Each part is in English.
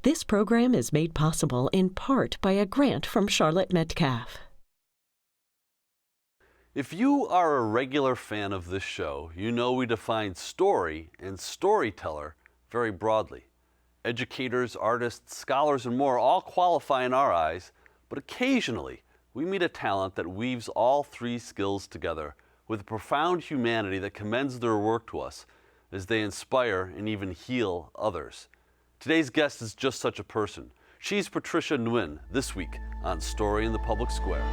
This program is made possible in part by a grant from Charlotte Metcalf. If you are a regular fan of this show, you know we define story and storyteller very broadly. Educators, artists, scholars, and more all qualify in our eyes, but occasionally we meet a talent that weaves all three skills together with a profound humanity that commends their work to us as they inspire and even heal others. Today's guest is just such a person. She's Patricia Nguyen, this week on Story in the Public Square.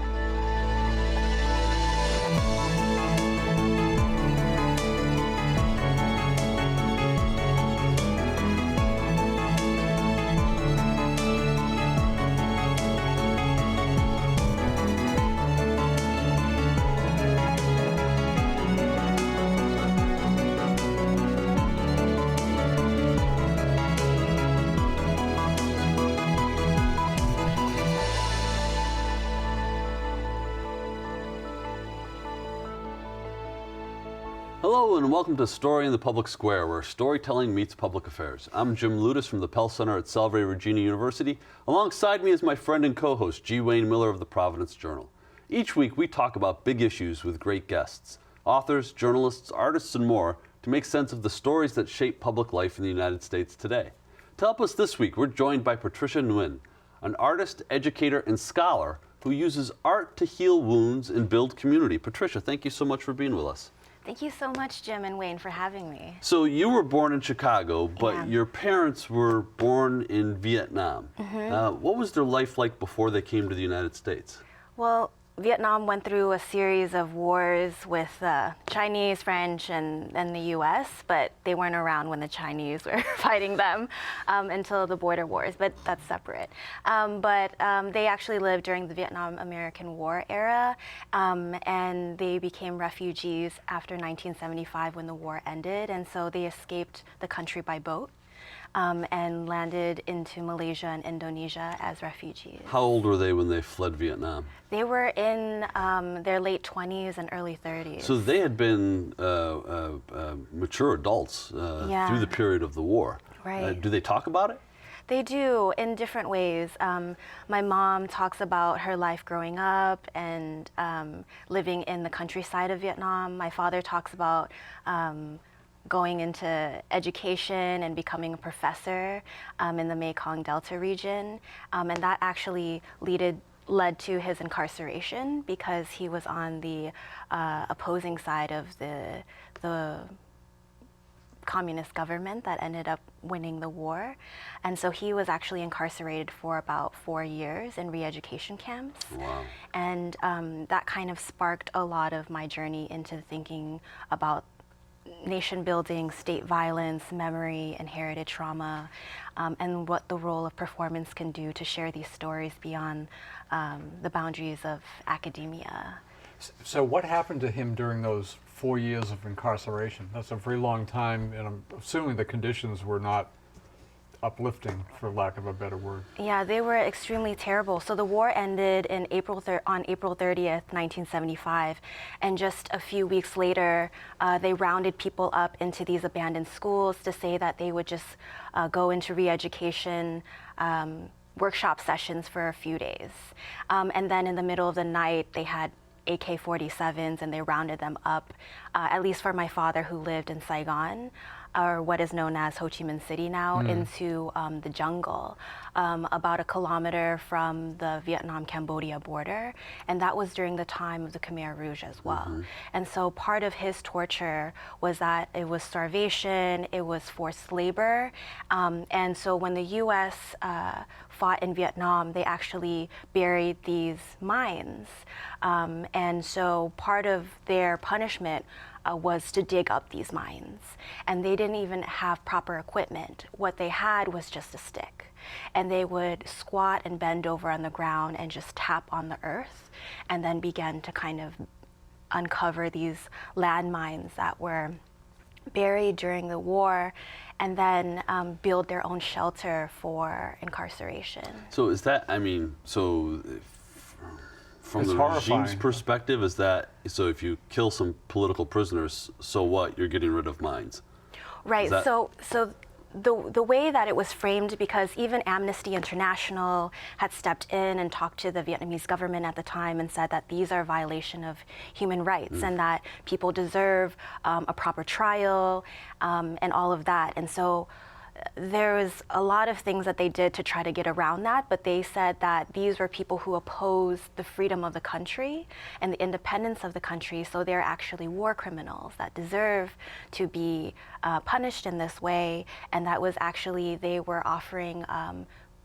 Hello and welcome to Story in the Public Square, where storytelling meets public affairs. I'm Jim Ludis from the Pell Center at Salve Regina University. Alongside me is my friend and co-host, G. Wayne Miller of the Providence Journal. Each week we talk about big issues with great guests, authors, journalists, artists, and more to make sense of the stories that shape public life in the United States today. To help us this week, we're joined by Patricia Nguyen, an artist, educator, and scholar who uses art to heal wounds and build community. Patricia, thank you so much for being with us. Thank you so much, Jim and Wayne, for having me. So you were born in Chicago, but your parents were born in Vietnam. What was their life like before they came to the United States? Well, Vietnam went through a series of wars with Chinese, French, and the U.S., but they weren't around when the Chinese were fighting them until the border wars, but that's separate. They actually lived during the Vietnam-American War era, and they became refugees after 1975 when the war ended, and so they escaped the country by boat. And landed into Malaysia and Indonesia as refugees. How old were they when they fled Vietnam? They were in their late 20s and early 30s. So they had been mature adults through the period of the war. Right. Do they talk about it? They do, in different ways. My mom talks about her life growing up and living in the countryside of Vietnam. My father talks about going into education and becoming a professor in the Mekong Delta region. And that actually led to his incarceration because he was on the opposing side of the communist government that ended up winning the war. And so he was actually incarcerated for about 4 years in re-education camps. Wow. And that kind of sparked a lot of my journey into thinking about nation building, state violence, memory, inherited trauma, and what the role of performance can do to share these stories beyond the boundaries of academia. So what happened to him during those 4 years of incarceration? That's a very long time, and I'm assuming the conditions were not uplifting, for lack of a better word. Yeah, they were extremely terrible. So the war ended on April 30th, 1975, and just a few weeks later, they rounded people up into these abandoned schools to say that they would just go into re-education workshop sessions for a few days. And then in the middle of the night, they had AK-47s and they rounded them up, at least for my father who lived in Saigon, or what is known as Ho Chi Minh City now, into the jungle, about a kilometer from the Vietnam-Cambodia border. And that was during the time of the Khmer Rouge as well. And so part of his torture was that it was starvation, it was forced labor. And so when the US fought in Vietnam, they actually buried these mines. And so part of their punishment was to dig up these mines. And they didn't even have proper equipment. What they had was just a stick. And they would squat and bend over on the ground and just tap on the earth and then begin to kind of uncover these landmines that were buried during the war, and then build their own shelter for incarceration. So is that, I mean, so from the regime's perspective, is that, so if you kill some political prisoners, so what? You're getting rid of mines. Right, so the way that it was framed, because even Amnesty International had stepped in and talked to the Vietnamese government at the time and said that these are a violation of human rights and that people deserve a proper trial and all of that. And so there was a lot of things that they did to try to get around that, but they said that these were people who opposed the freedom of the country and the independence of the country, so they're actually war criminals that deserve to be punished in this way, and that was actually, they were offering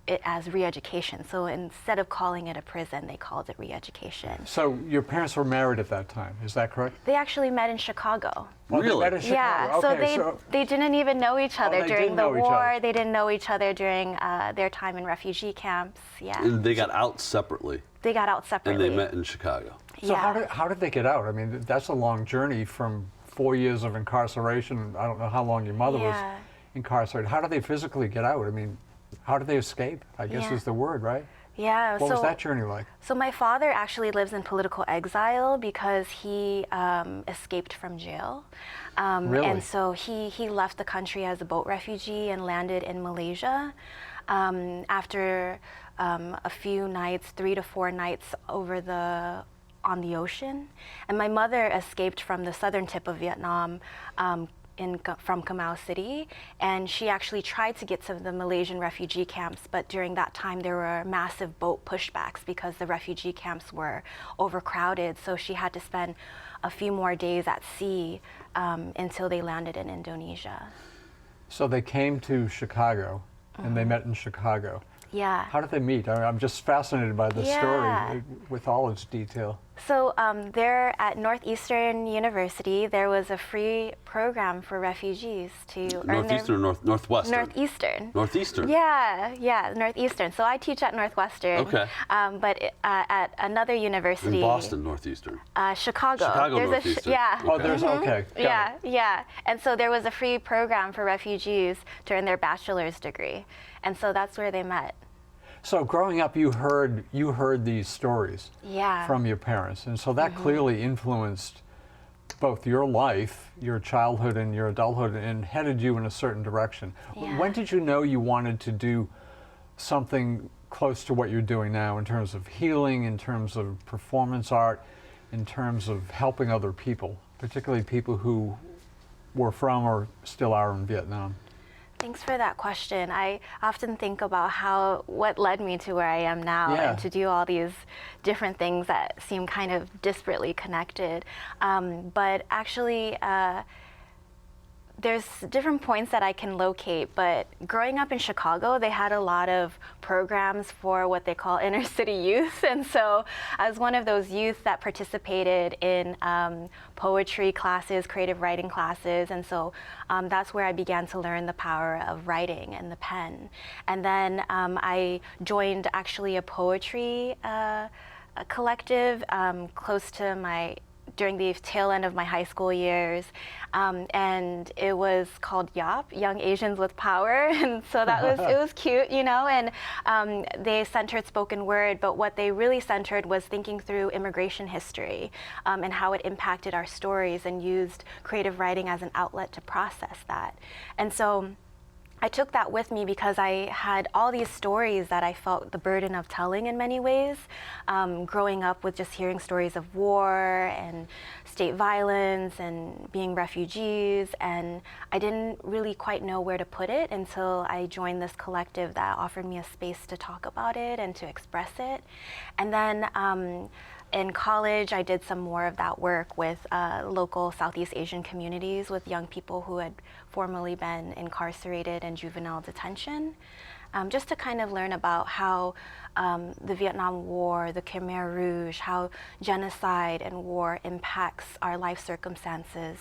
it as re-education. So instead of calling it a prison, they called it re-education. So your parents were married at that time, is that correct? They actually met in Chicago. Oh, they Really? met in Chicago. Yeah, Okay, so they didn't even know each other they during didn't the know each war. other. They didn't know each other during their time in refugee camps. Yeah, And they got out separately, they got out and separately. they met in Chicago. So Yeah. how did they get out? I mean, that's a long journey from 4 years of incarceration. I don't know how long your mother was Yeah. incarcerated. How did they physically get out? I mean, how did they escape? I guess Yeah. is the word, right? Yeah. What was that journey like? So my father actually lives in political exile because he escaped from jail. Really? And so he left the country as a boat refugee and landed in Malaysia after a few nights, 3 to 4 nights on the ocean. And my mother escaped from the southern tip of Vietnam from Kamau City, and she actually tried to get to the Malaysian refugee camps, but during that time there were massive boat pushbacks because the refugee camps were overcrowded, so she had to spend a few more days at sea until they landed in Indonesia. So they came to Chicago, and they met in Chicago. Yeah. How did they meet? I'm just fascinated by the Yeah. story with all its detail. So there at Northwestern University, there was a free program for refugees to earn Northeastern or Northwestern? Northeastern. Northeastern? Yeah, Northeastern. So I teach at Northwestern. Okay. But at another university. In Boston, Northeastern. Chicago. Chicago, There's Northeastern. yeah. Oh, there's, okay. got Yeah, it. yeah. And so there was a free program for refugees to earn their bachelor's degree. And so that's where they met. So growing up, you heard these stories Yeah. from your parents, and so that clearly influenced both your life, your childhood, and your adulthood, and headed you in a certain direction. Yeah. When did you know you wanted to do something close to what you're doing now in terms of healing, in terms of performance art, in terms of helping other people, particularly people who were from or still are in Vietnam? Thanks for that question. I often think about what led me to where I am now Yeah. and to do all these different things that seem kind of disparately connected. But actually, there's different points that I can locate, but growing up in Chicago, they had a lot of programs for what they call inner city youth. And so I was one of those youth that participated in poetry classes, creative writing classes. And so that's where I began to learn the power of writing and the pen. And then I joined actually a poetry a collective close to during the tail end of my high school years, and it was called YAP, Young Asians with Power, and so it was cute, you know, and they centered spoken word, but what they really centered was thinking through immigration history and how it impacted our stories, and used creative writing as an outlet to process that. And so I took that with me because I had all these stories that I felt the burden of telling in many ways, growing up with just hearing stories of war and state violence and being refugees, and I didn't really quite know where to put it until I joined this collective that offered me a space to talk about it and to express it. And then in college, I did some more of that work with local Southeast Asian communities with young people who had formerly been incarcerated in juvenile detention, just to kind of learn about how the Vietnam War, the Khmer Rouge, how genocide and war impacts our life circumstances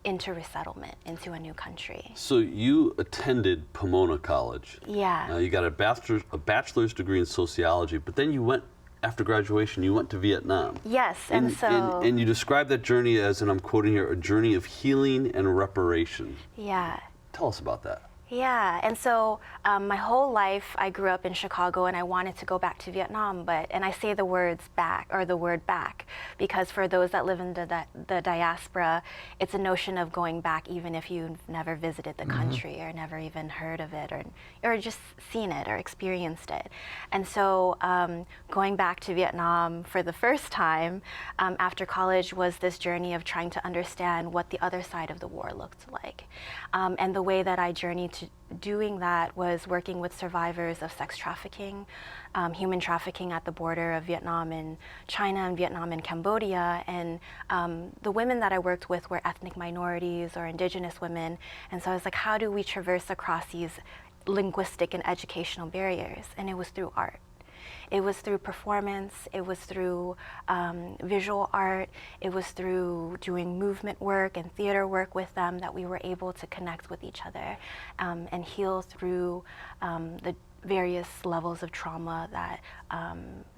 into resettlement, into a new country. So you attended Pomona College. Yeah. You got a bachelor's degree in sociology, but then you went, after graduation, you went to Vietnam. Yes, and so... And you described that journey as, and I'm quoting here, a journey of healing and reparation. Yeah. Tell us about that. Yeah, and so my whole life I grew up in Chicago and I wanted to go back to Vietnam, and I say the words back, or the word back, because for those that live in the diaspora, it's a notion of going back even if you've never visited the country or never even heard of it or just seen it or experienced it. And so going back to Vietnam for the first time after college was this journey of trying to understand what the other side of the war looked like. And the way that I journeyed to doing that was working with survivors of sex trafficking, human trafficking at the border of Vietnam and China and Vietnam and Cambodia. And the women that I worked with were ethnic minorities or indigenous women. And so I was like, how do we traverse across these linguistic and educational barriers? And it was through art. It was through performance, it was through visual art, it was through doing movement work and theater work with them that we were able to connect with each other and heal through the various levels of trauma that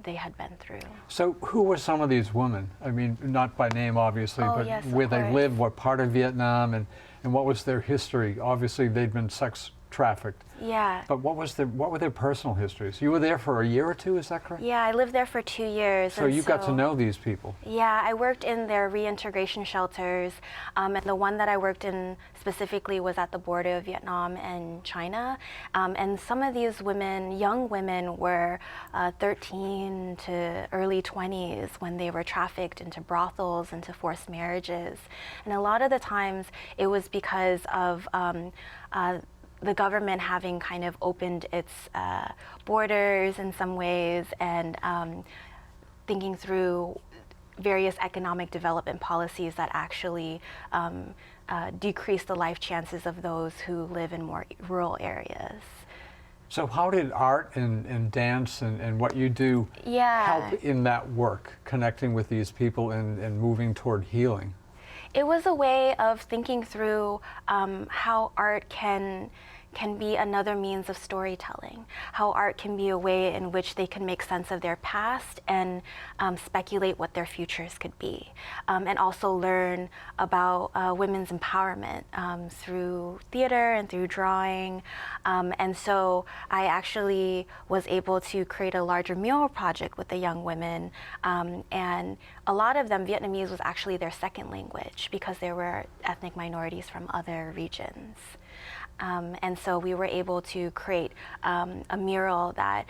they had been through. So who were some of these women? I mean, not by name, obviously, but yes, where they course. lived, what part of Vietnam, and what was their history? Obviously, they'd been sex trafficked. Yeah. But what were their personal histories? You were there for a year or two, is that correct? Yeah, I lived there for 2 years. So you got to know these people. Yeah, I worked in their reintegration shelters, and the one that I worked in specifically was at the border of Vietnam and China. And some of these women, young women, were 13 to early 20s when they were trafficked into brothels, into forced marriages. And a lot of the times it was because of the government having kind of opened its borders in some ways and thinking through various economic development policies that actually decrease the life chances of those who live in more rural areas. So how did art and dance and what you do help in that work, connecting with these people and moving toward healing? It was a way of thinking through how art can be another means of storytelling, how art can be a way in which they can make sense of their past and speculate what their futures could be, and also learn about women's empowerment through theater and through drawing. And so I actually was able to create a larger mural project with the young women, and a lot of them, Vietnamese was actually their second language because there were ethnic minorities from other regions. And so we were able to create a mural that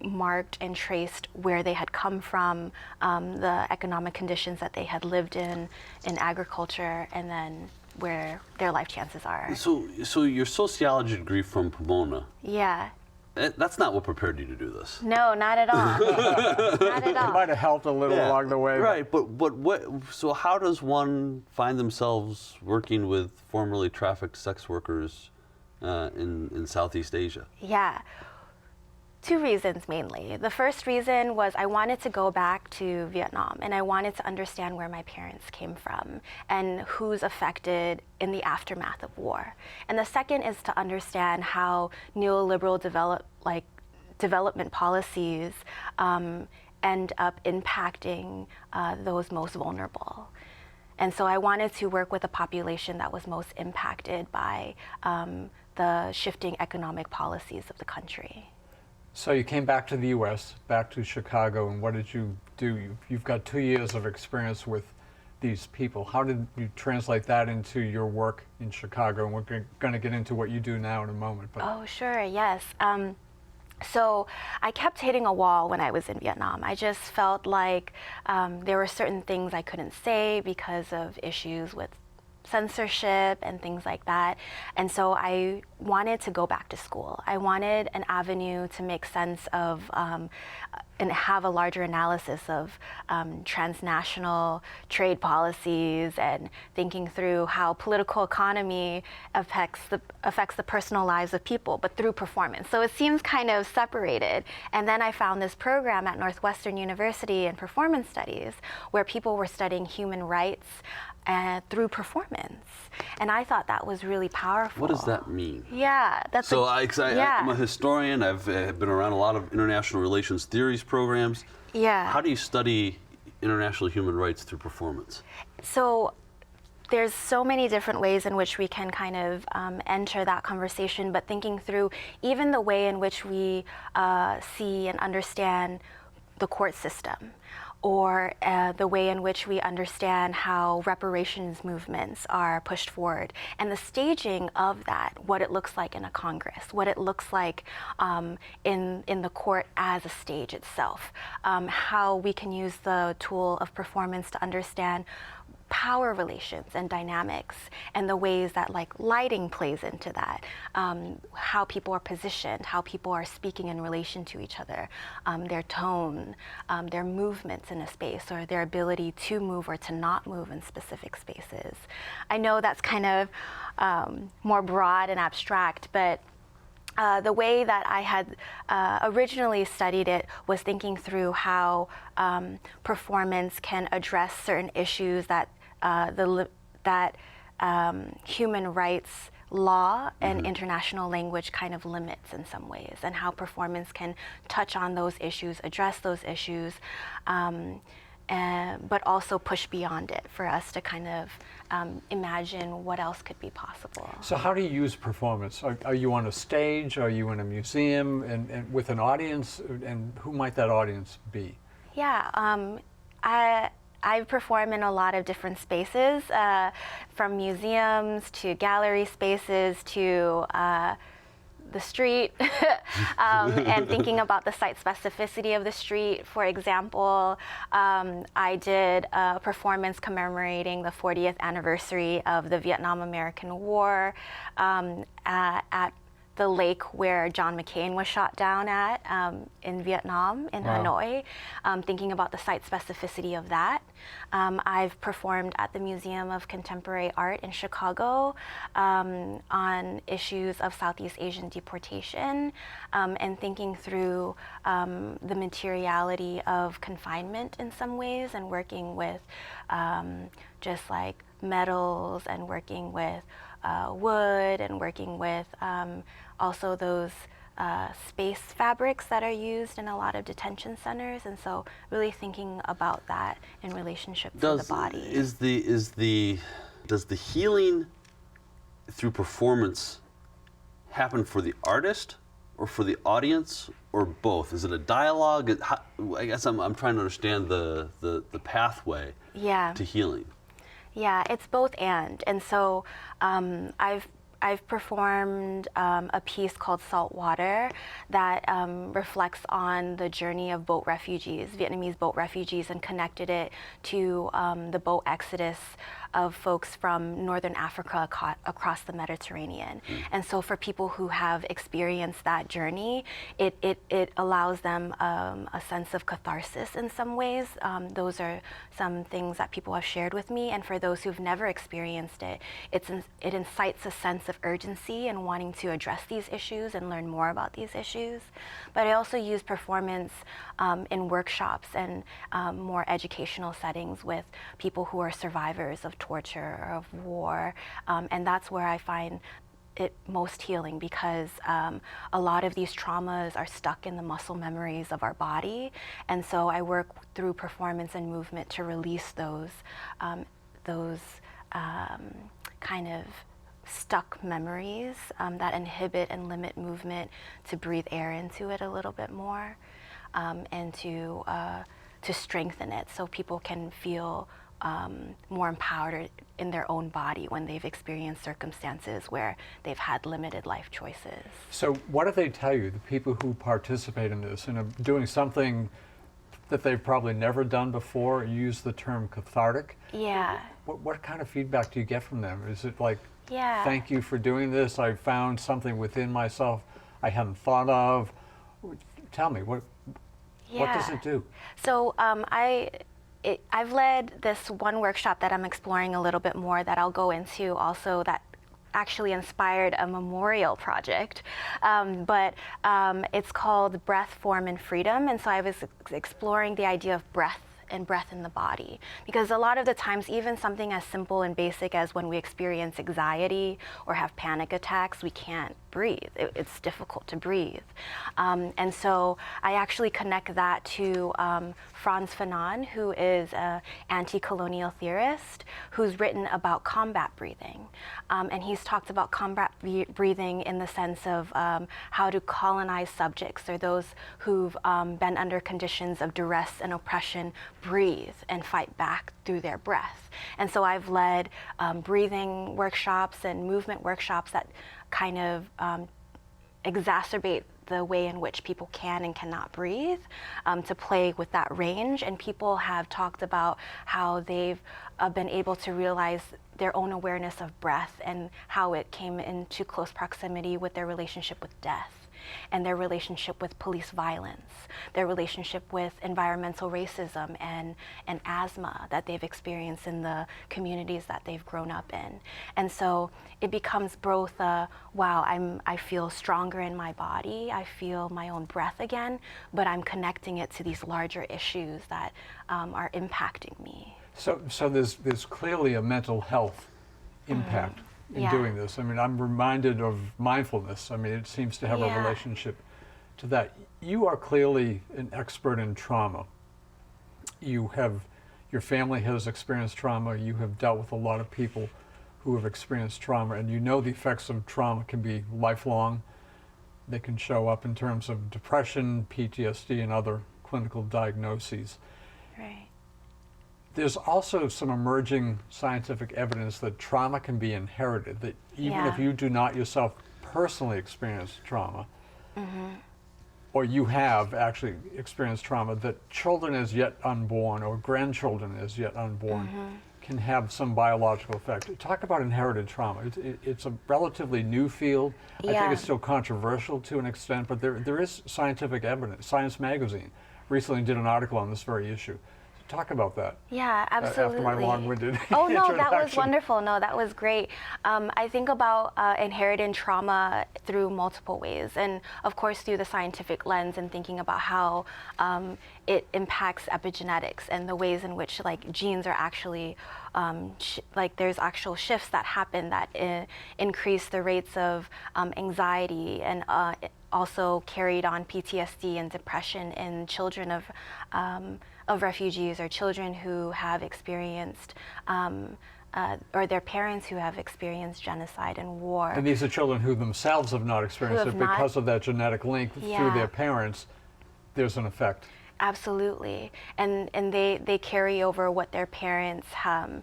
marked and traced where they had come from, the economic conditions that they had lived in agriculture, and then where their life chances are. So your sociology degree from Pomona. Yeah. That's not what prepared you to do this. No, not at all. Not at all. It might have helped a little along the way. Right, but what? So how does one find themselves working with formerly trafficked sex workers in Southeast Asia? Yeah. 2 reasons mainly. The first reason was I wanted to go back to Vietnam and I wanted to understand where my parents came from and who's affected in the aftermath of war. And the second is to understand how neoliberal development policies end up impacting those most vulnerable. And so I wanted to work with a population that was most impacted by the shifting economic policies of the country. So you came back to the U.S., back to Chicago, and what did you do? You've got 2 years of experience with these people. How did you translate that into your work in Chicago? And we're going to get into what you do now in a moment. But. Oh, sure, yes. So I kept hitting a wall when I was in Vietnam. I just felt like there were certain things I couldn't say because of issues with censorship and things like that. And so I wanted to go back to school. I wanted an avenue to make sense of and have a larger analysis of transnational trade policies and thinking through how political economy affects the personal lives of people, but through performance. So it seems kind of separated. And then I found this program at Northwestern University in performance studies where people were studying human rights through performance. And I thought that was really powerful. What does that mean? Yeah, that's so. I'm a historian. I've been around a lot of international relations theories programs. Yeah. How do you study international human rights through performance? So there's so many different ways in which we can kind of enter that conversation, but thinking through even the way in which we see and understand the court system, or the way in which we understand how reparations movements are pushed forward, and the staging of that, what it looks like in a Congress, what it looks like in the court as a stage itself, how we can use the tool of performance to understand power relations and dynamics, and the ways that like lighting plays into that, how people are positioned, how people are speaking in relation to each other, their tone, their movements in a space, or their ability to move or to not move in specific spaces. I know that's kind of more broad and abstract, but the way that I had originally studied it was thinking through how performance can address certain issues that human rights law and international language kind of limits in some ways, and how performance can touch on those issues, address those issues, but also push beyond it for us to kind of imagine what else could be possible. So how do you use performance? Are you on a stage? Are you in a museum and with an audience? And who might that audience be? Yeah, I perform in a lot of different spaces, from museums to gallery spaces to the street, and thinking about the site specificity of the street. For example, I did a performance commemorating the 40th anniversary of the Vietnam-American War at the lake where John McCain was shot down at in Vietnam, in Hanoi, thinking about the site specificity of that. I've performed at the Museum of Contemporary Art in Chicago on issues of Southeast Asian deportation, and thinking through the materiality of confinement in some ways, and working with just like metals, and working with wood, and working with also those space fabrics that are used in a lot of detention centers, and so really thinking about that in relationship to the body. Does the healing through performance happen for the artist or for the audience, or both? Is it a dialogue? I guess I'm trying to understand the pathway to healing. Yeah, it's both and so I've performed a piece called Salt Water that reflects on the journey of boat refugees, Vietnamese boat refugees, and connected it to the boat exodus of folks from Northern Africa across the Mediterranean. And so for people who have experienced that journey, it allows them a sense of catharsis in some ways. Those are some things that people have shared with me. And for those who've never experienced it, it incites a sense of urgency and wanting to address these issues and learn more about these issues. But I also use performance in workshops and more educational settings with people who are survivors of torture or of war, and that's where I find it most healing, because a lot of these traumas are stuck in the muscle memories of our body, and so I work through performance and movement to release those kind of stuck memories that inhibit and limit movement, to breathe air into it a little bit more, and to strengthen it so people can feel more empowered in their own body when they've experienced circumstances where they've had limited life choices. So what do they tell you, the people who participate in this and are doing something that they've probably never done before? You use the term cathartic. Yeah. What kind of feedback do you get from them? Is it like, yeah, thank you for doing this, I found something within myself I hadn't thought of? Tell me, what does it do? So I've led this one workshop that I'm exploring a little bit more, that I'll go into also, that actually inspired a memorial project, but it's called Breath, Form, and Freedom. And so I was exploring the idea of breath and breath in the body. Because a lot of the times, even something as simple and basic as when we experience anxiety or have panic attacks, we can't breathe. It's difficult to breathe. And so I actually connect that to Frantz Fanon, who is an anti-colonial theorist who's written about combat breathing. And he's talked about combat breathing in the sense of how to colonize subjects, or those who've been under conditions of duress and oppression, breathe and fight back through their breath. And so I've led breathing workshops and movement workshops that kind of exacerbate the way in which people can and cannot breathe, to play with that range. And people have talked about how they've been able to realize their own awareness of breath and how it came into close proximity with their relationship with death, and their relationship with police violence, their relationship with environmental racism and asthma that they've experienced in the communities that they've grown up in. And so it becomes both wow, I feel stronger in my body, I feel my own breath again, but I'm connecting it to these larger issues that are impacting me. So there's clearly a mental health impact in doing this. I mean, I'm reminded of mindfulness. I mean, it seems to have a relationship to that. You are clearly an expert in trauma. Your family has experienced trauma. You have dealt with a lot of people who have experienced trauma, and you know the effects of trauma can be lifelong. They can show up in terms of depression, PTSD, and other clinical diagnoses. Right. There's also some emerging scientific evidence that trauma can be inherited, that even if you do not yourself personally experience trauma, or you have actually experienced trauma, that children as yet unborn or grandchildren as yet unborn can have some biological effect. Talk about inherited trauma. It's a relatively new field. I think it's still controversial to an extent, but there is scientific evidence. Science Magazine recently did an article on this very issue. Talk about that. Yeah, absolutely. After my long-winded Oh no, introduction. that was wonderful. No, that was great. I think about inherited trauma through multiple ways, and of course through the scientific lens, and thinking about how it impacts epigenetics and the ways in which genes are actually there's actual shifts that happen that increase the rates of anxiety, and also carried on PTSD and depression in children of refugees, or children who have experienced or their parents who have experienced genocide and war. And these are children who themselves have not experienced it because of that genetic link through their parents. There's an effect. Absolutely, and they carry over what their parents have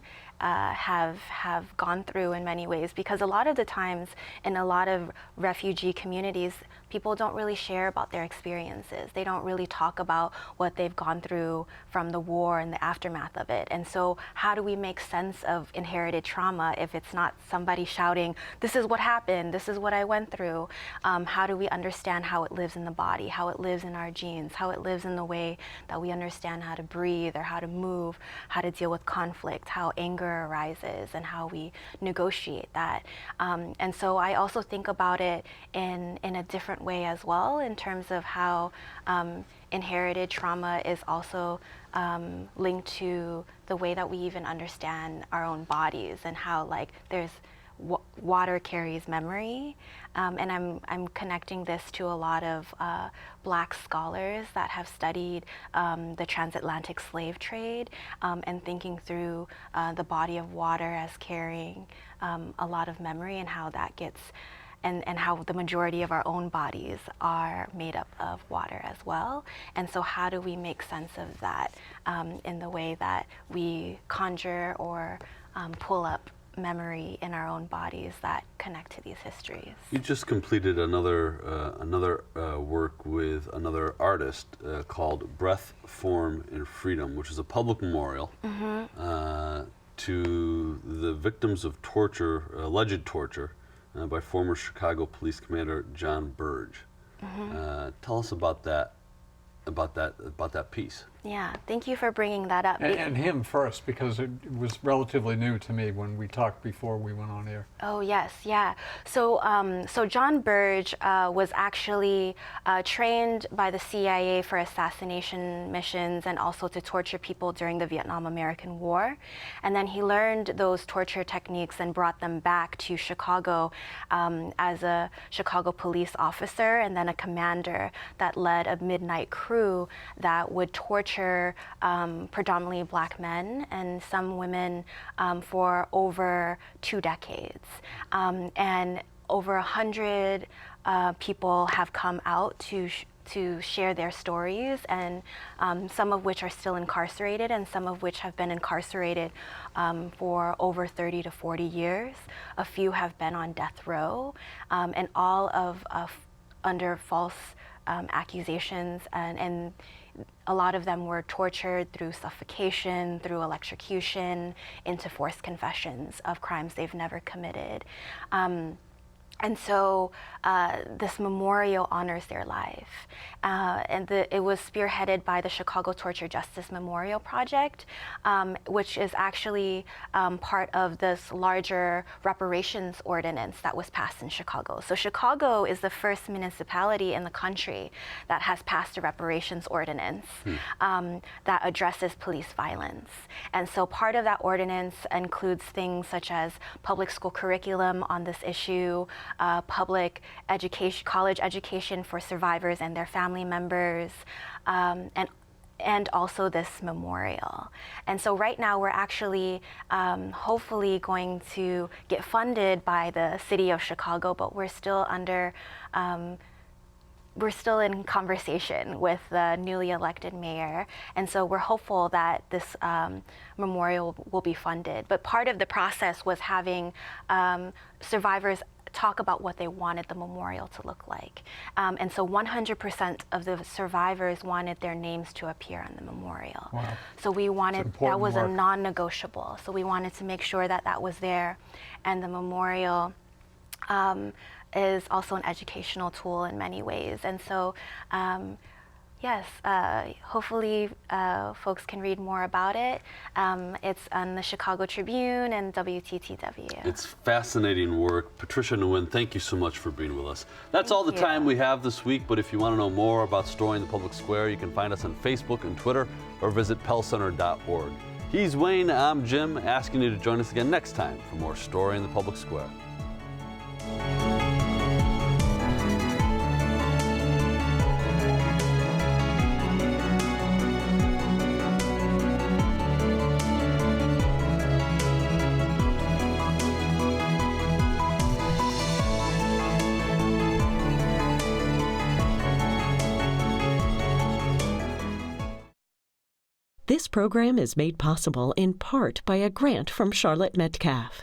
gone through in many ways, because a lot of the times in a lot of refugee communities, people don't really share about their experiences. They don't really talk about what they've gone through from the war and the aftermath of it. And so how do we make sense of inherited trauma if it's not somebody shouting, this is what happened, this is what I went through? How do we understand how it lives in the body, how it lives in our genes, how it lives in the way that we understand how to breathe or how to move, how to deal with conflict, how anger arises, and how we negotiate that. And so I also think about it in a different way as well, in terms of how inherited trauma is also linked to the way that we even understand our own bodies, and how there's water carries memory, and I'm connecting this to a lot of Black scholars that have studied the transatlantic slave trade, and thinking through the body of water as carrying a lot of memory, and how that gets and how the majority of our own bodies are made up of water as well. And so how do we make sense of that in the way that we conjure or pull up memory in our own bodies that connect to these histories? You just completed another work with another artist called Breath, Form, and Freedom, which is a public memorial to the victims of torture, alleged torture, by former Chicago Police Commander John Burge. Tell us about that about that piece. Yeah, thank you for bringing that up. And him first, because it was relatively new to me when we talked before we went on air. Oh yes, yeah. So John Burge was actually trained by the CIA for assassination missions and also to torture people during the Vietnam-American War. And then he learned those torture techniques and brought them back to Chicago as a Chicago police officer and then a commander that led a midnight crew that would torture predominantly black men and some women for over 2 decades. And over 100 people have come out to share their stories, and some of which are still incarcerated and some of which have been incarcerated for over 30 to 40 years. A few have been on death row, and all of under false accusations, and a lot of them were tortured through suffocation, through electrocution, into forced confessions of crimes they've never committed. And so this memorial honors their life. And it was spearheaded by the Chicago Torture Justice Memorial Project, which is actually part of this larger reparations ordinance that was passed in Chicago. So Chicago is the first municipality in the country that has passed a reparations ordinance that addresses police violence. And so part of that ordinance includes things such as public school curriculum on this issue, public education, college education for survivors and their family members, and also this memorial. And so right now we're actually hopefully going to get funded by the city of Chicago, but we're still in conversation with the newly elected mayor. And so we're hopeful that this memorial will be funded. But part of the process was having survivors talk about what they wanted the memorial to look like. And so 100% of the survivors wanted their names to appear on the memorial. Wow. So we wanted, that was work. a non-negotiable. So we wanted to make sure that that was there. And the memorial is also an educational tool in many ways. And so, yes, hopefully folks can read more about it. It's on the Chicago Tribune and WTTW. It's fascinating work. Patricia Nguyen, thank you so much for being with us. That's all the Thank you. time we have this week, but if you want to know more about Story in the Public Square, you can find us on Facebook and Twitter or visit pellcenter.org. He's Wayne, I'm Jim, asking you to join us again next time for more Story in the Public Square. This program is made possible in part by a grant from Charlotte Metcalf.